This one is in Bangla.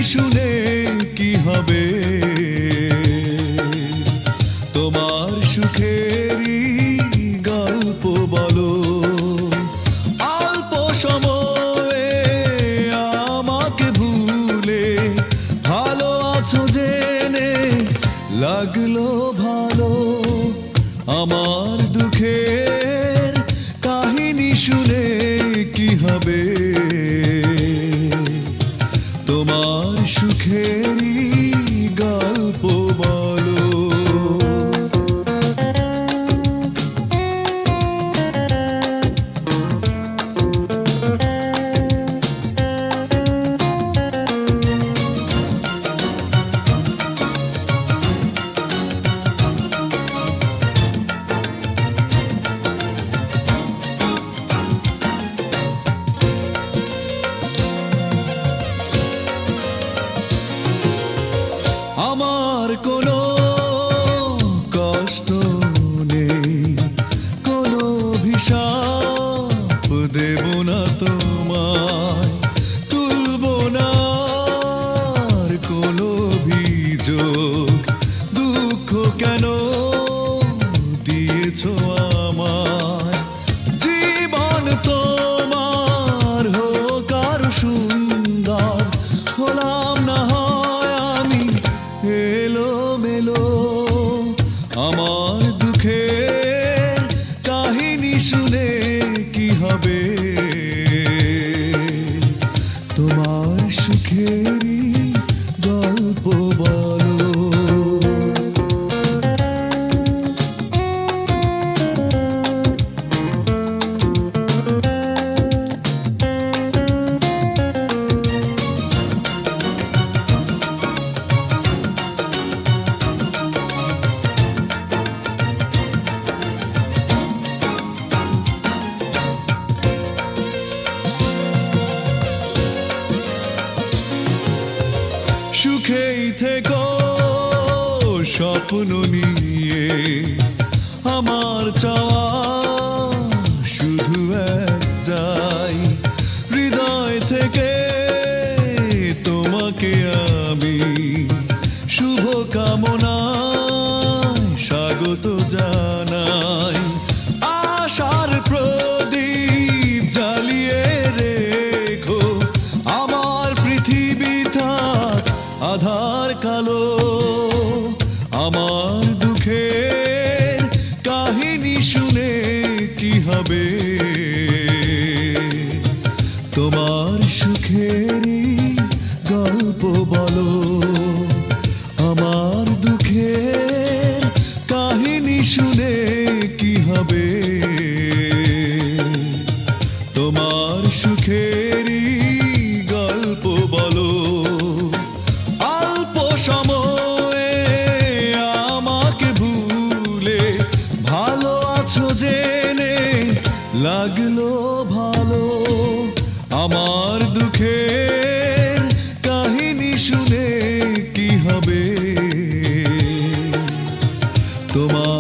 শুনে কি হবে তোমার সুখেরই গল্প বলো অল্প সময়ে আমাকে ভুলে ভালো আছো জেনে লাগলো ভালো আমার দুঃখের কাহিনী শুনে কি হবে তোমার সুখেরই গল্প বলো আমার কোনো কষ্ট নেই কোনো অভিশাপ দেব না তোমায় তুলব না আর কোনো অভিযোগ দুঃখ কেন দিয়েছো আমায় জীবন তোমার হোক আরো সুন্দর হলাম না এলো মেলো আমার দুঃখের কাহিনী শুনে কি হবে তোমার সুখেরই গল্প বলো সুখেই থেকো স্বপ্ন নিয়ে আমার চাওয়া শুধু একটাই হৃদয় থেকে তোমাকে আমি শুভ কামনায় স্বাগত জানাই আশার প্রদীপ জ্বালিয়ে রেখো আমার পৃথিবী থাক আধার কালো আমার দুঃখের কাহিনী শুনে কি হবে তোমার সুখেরই গল্প বলো আমার দুঃখের কাহিনী শুনে কি হবে তোমার সুখেরই গল্প বলো অল্প সময়ে আমাকে ভুলে ভালো আছো জেনে লাগলো ভালো আমার দুঃখের কাহিনী শুনে কি হবে তোমার